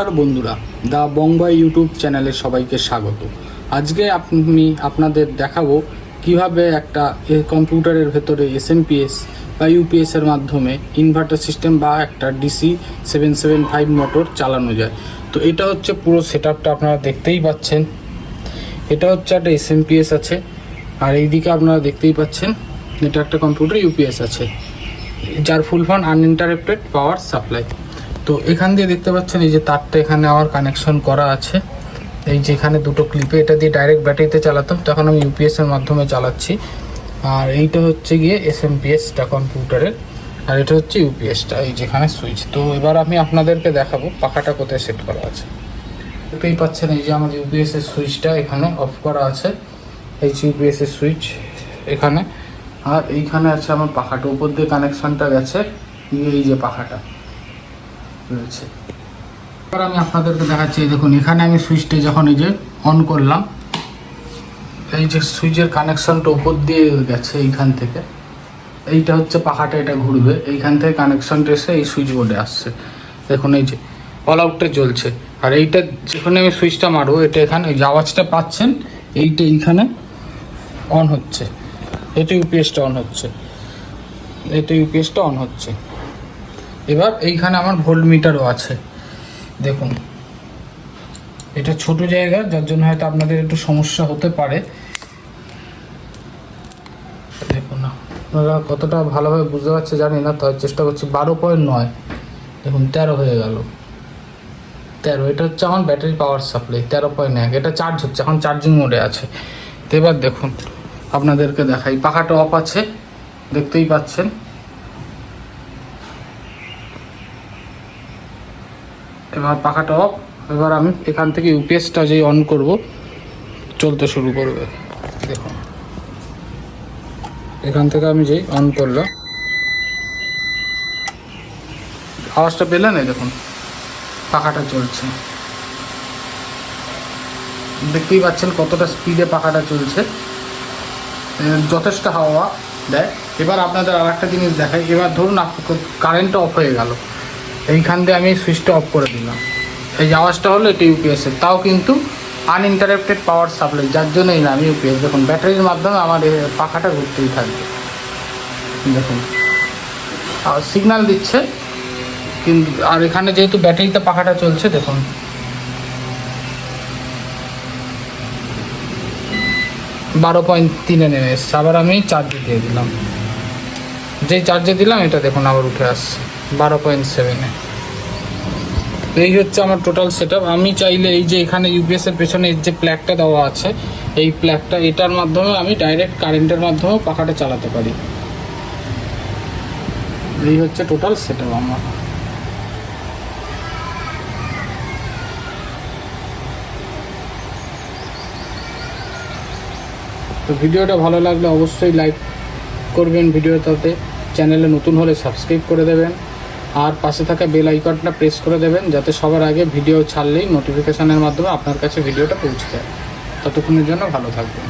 আর বন্ধুরা, দা বংবাই ইউটিউব চ্যানেলে সবাইকে স্বাগত। আজকে আমি আপনাদের দেখাবো কিভাবে একটা কম্পিউটারের ভেতরে এসএমপিএস বা ইউপিএস এর মাধ্যমে ইনভার্টার সিস্টেম বা একটা ডিসি 775 মোটর চালানো যায়। তো এটা হচ্ছে পুরো সেটআপটা আপনারা দেখতেই পাচ্ছেন। এটা হচ্ছে একটা এসএমপিএস আছে, আর এইদিকে আপনারা দেখতেই পাচ্ছেন এটা একটা কম্পিউটার ইউপিএস আছে, যার full form uninterrupted power supply. তো এখান দিয়ে দেখতে পাচ্ছেন এই যে তারটা এখানে আমার কানেকশন করা আছে। এই যে এখানে দুটো ক্লিপে, এটা দিয়ে ডাইরেক্ট ব্যাটারিতে চালাতাম, তখন আমি ইউপিএস এর মাধ্যমে চালাচ্ছি। আর এইটা হচ্ছে গিয়ে এসএমপিএসটা কম্পিউটারের, আর এটা হচ্ছে ইউপিএসটা, এই যেখানে সুইচ। তো এবার আমি আপনাদেরকে দেখাবো পাখাটা কোথায় সেট করা আছে। দেখতেই পাচ্ছেন এই যে আমার ইউপিএস এর সুইচটা এখানে অফ করা আছে, এই যে ইউপিএস এর সুইচ এখানে। আর এইখানে আছে আমার পাখাটা, উপর দিয়ে কানেকশনটা গেছে, এই যে পাখাটা রয়েছে। এবার আমি আপনাদেরকে দেখাচ্ছি, দেখুন এখানে আমি সুইচটা যখন এই যে অন করলাম, এই যে সুইচের কানেকশনটা উপর দিয়ে গেছে এইখান থেকে, এইটা হচ্ছে পাখাটা, এটা ঘুরবে, এইখান থেকে কানেকশনটা এসে এই সুইচ বোর্ডে আসছে। দেখুন এই যে অল আউটটা জ্বলছে। আর এইটা যেখানে আমি সুইচটা মারবো, এটা এখানে এই যে আওয়াজটা পাচ্ছেন, এইটা এইখানে অন হচ্ছে, এটা ইউপিএসটা অন হচ্ছে, এটা ইউপিএসটা অন হচ্ছে। এবার এইখানে আমার ভোল্ট মিটারও আছে। দেখুন এটা ছোট জায়গা, যার জন্য হয়তো আপনাদের একটু সমস্যা হতে পারে। দেখুন না আপনারা কতটা ভালোভাবে বুঝতে পারছে জানি না, তাই চেষ্টা করছি। 12.9, দেখুন 13 হয়ে গেল, 13। এটা হচ্ছে আমার ব্যাটারি পাওয়ার সাপ্লাই 13.1। এটা চার্জ হচ্ছে, এখন চার্জিং মোডে আছে। তো এবার দেখুন আপনাদেরকে দেখাই, পাখাটা অফ আছে, দেখতেই পাচ্ছেন। এবার পাখাটা অফ। এবার আমি এখান থেকে ইউপিএসটা যেই অন করব, চলতে শুরু করবে। দেখুন এখান থেকে আমি যেই অন করলাম, আওয়াজটা পেলেন? এই দেখুন পাখাটা চলছে, দেখতেই পাচ্ছেন কতটা স্পিডে পাখাটা চলছে, যথেষ্ট হাওয়া দেয়। এবার আপনাদের আর একটা জিনিস দেখাই। এবার ধরুন কারেন্টটা অফ হয়ে গেল, এইখান দিয়ে আমি সুইচটা অফ করে দিলাম, এই আওয়াজটা হলো, এটা ইউপিএসের, তাও কিন্তু আনইন্টারাপ্টেড পাওয়ার সাপ্লাই, যার জন্যই না আমি ইউপিএস। দেখুন ব্যাটারির মাধ্যমে আমার পাখাটা ঘুরতেই থাকবে। দেখুন সিগন্যাল দিচ্ছে কিন্তু, আর এখানে যেহেতু ব্যাটারিতে পাখাটা চলছে, দেখুন 12.3 নেমে এসছে। আবার আমি চার্জে দিয়ে দিলাম, যেই চার্জে দিলাম এটা দেখুন আবার উঠে আসছে 12.7-এ। এই হচ্ছে আমার টোটাল সেটআপ। আমি চাইলে এই যে এখানে ইউপিএস এর পেছনে যে প্লাগটা দেওয়া আছে, এই প্লাগটা, এটার মাধ্যমে আমি ডাইরেক্ট কারেন্টের মাধ্যমে পাখাটা চালাতে পারি। এই হচ্ছে টোটাল সেটআপ আমার। তো ভিডিওটা ভালো লাগলে অবশ্যই লাইক করবেন ভিডিওটাতে, চ্যানেলে নতুন হলে সাবস্ক্রাইব করে দেবেন, আর পাশে থাকা বেল আইকনটা প্রেস করে দেবেন, যাতে সবার আগে ভিডিও ছাড়লেই নোটিফিকেশনের মাধ্যমে আপনার কাছে ভিডিওটা পৌঁছে যায়। ততক্ষণের জন্য ভালো থাকবেন।